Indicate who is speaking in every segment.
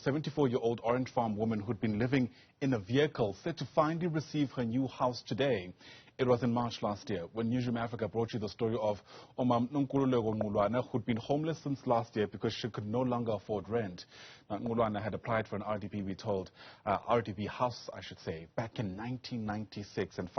Speaker 1: 74-year-old Orange Farm woman who'd been living in a vehicle set to finally receive her new house today. It was in March last year when Newzroom Afrika brought you the story of Nonkululeko Nqulwana, who'd been homeless since last year because she could no longer afford rent. Now, Nqulwana had applied for an RDP, we told, RDP house, I should say, back in 1996, and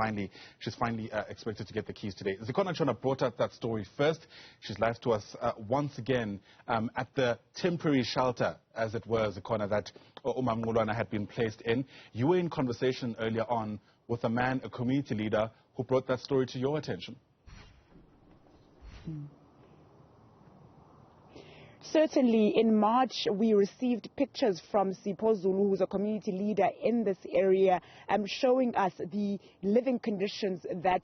Speaker 1: she's finally expected to get the keys today. Zikhona Tshona brought out that story first. She's live to us once again at the temporary shelter, as it were, Zikhona, that Nqulwana had been placed in. You were in conversation earlier on with a man, a community leader, who brought that story to your attention.
Speaker 2: Certainly, in March, we received pictures from Sipho Zulu, who's a community leader in this area, showing us the living conditions that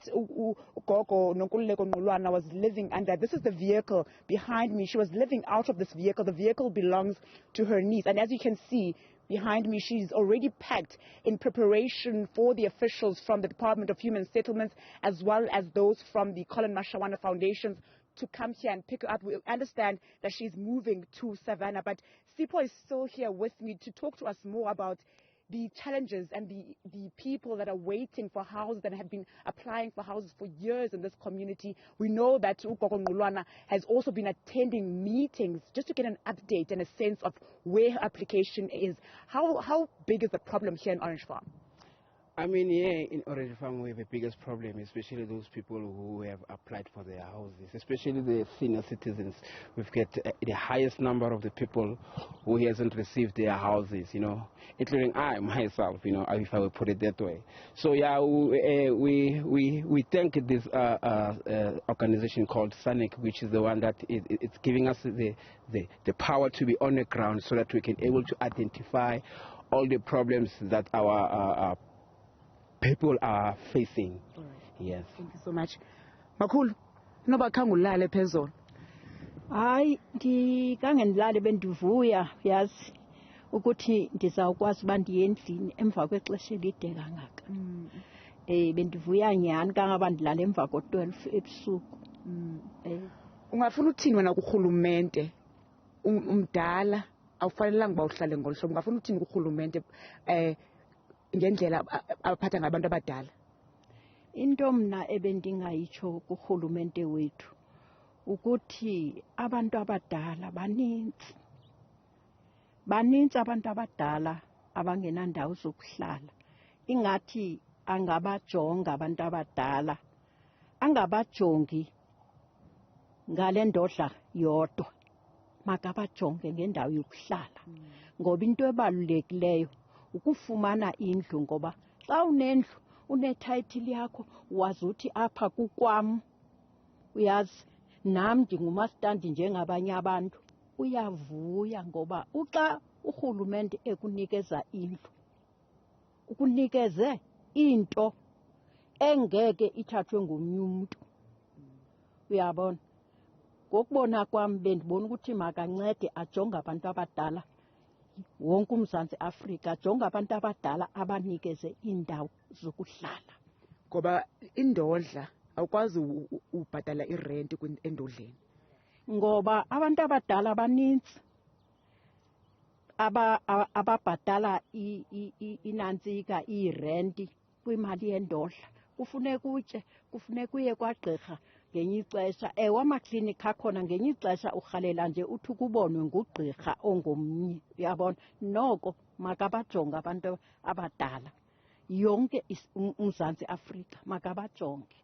Speaker 2: Gogo Nonkululeko Nqulwana was living under. This is the vehicle behind me. She was living out of this vehicle. The vehicle belongs to her niece. And as you can see, behind me, she's already packed in preparation for the officials from the Department of Human Settlements, as well as those from the Collen Mashawana Foundation, to come here and pick her up. We understand that she's moving to Savanna, but Sipho is still here with me to talk to us more about the challenges and the people that are waiting for houses, that have been applying for houses for years in this community. We know that Gogo Nqulwana has also been attending meetings just to get an update and a sense of where her application is. How big is the problem here in Orange Farm?
Speaker 3: I mean, yeah, in Orange Farm we have the biggest problem, especially those people who have applied for their houses, especially the senior citizens. We've got the highest number of the people who hasn't received their houses, you know, including I myself, you know, if I would put it that way. So yeah, we thank this organization called SANEC, which is the one that it's giving us the power to be on the ground so that we can able to identify all the problems that our people are facing.
Speaker 2: All right.
Speaker 3: Yes.
Speaker 2: Thank you so much. Makhulu, noba khangulale phezolo.
Speaker 4: Hayi, ndikangendilali bendivuya yazi ukuthi ndizawukwazi uba ndiye endlini emva kwexesha elide kangaka. Bendivuya nyhani kangaba ndilale emva ko-12 ebusuku.
Speaker 2: Ungafuna uthini wena kurhulumente umdala awufanelanga uba uhlale ngolu hlobo? Ungafuna uthini kurhulumente ngendlela abaphatha ngabantu abadala?
Speaker 4: Into mna ebendingayitsho kurhulumente wethu ukuthi abantu abadala banintsi abantu abadala abangenandawo zokuhlala. Ingathi angabajonga abantu abadala, angabajongi ngale ndodla yodwa, makabajonge ngendawo yokuhlala. Ngoba into ebalulekileyo ukufumana indlu, ngoba xa unendlu unethayithili yakho wazi uthi apha kukwam, uyazi nam ndingumastandi njengabanye abantu, uyavuya. Ngoba uxa urhulumente ekunikeza indlu, ukunikeze into engeke ithathwe ngomnye umntu, uyabona. Ngokubona kwam bendibona ukuthi makancede ajonge abantu abadala, wonke uMzantsi Afrika ajonge abantu abadala, abanikeze iindawo zokuhlala.
Speaker 2: Ngoba indodla awukwazi ubhatala irenti endodleni.
Speaker 4: Ngoba abantu abadala banintsi ababhatala inantsika, irenti kwimali yendodla. Kufuneka utye, kufuneka uye kwagqirha ngenye ixesha. Ewe, amaklinikhi akhona ngenye ixesha urhalela nje uthi ukubonwe ngugqirha ongomnye, uyabona. Noko makabajonge abantu abadala, yonke uMzantsi Afrika makabajonge.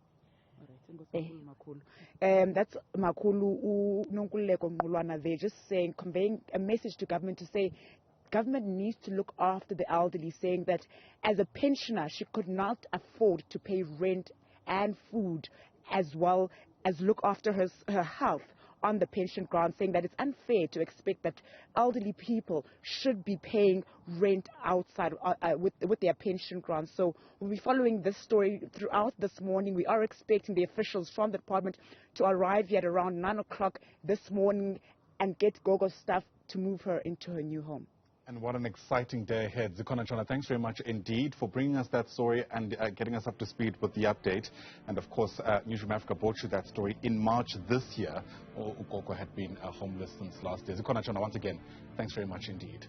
Speaker 2: That's Makhulu Nonkululeko Nqulwana. They're just saying, conveying a message to government to say government needs to look after the elderly, saying that as a pensioner she could not afford to pay rent and food, as well as look after her health on the pension grant, saying that it's unfair to expect that elderly people should be paying rent outside with their pension grant. So we'll be following this story throughout this morning. We are expecting the officials from the department to arrive here at around 9 o'clock this morning and get Gogo's stuff to move her into her new home.
Speaker 1: And what an exciting day ahead. Zikhona Tshona, thanks very much indeed for bringing us that story and getting us up to speed with the update. And of course, Newzroom Afrika brought you that story in March this year. Gogo had been homeless since last year. Zikhona Tshona, once again, thanks very much indeed.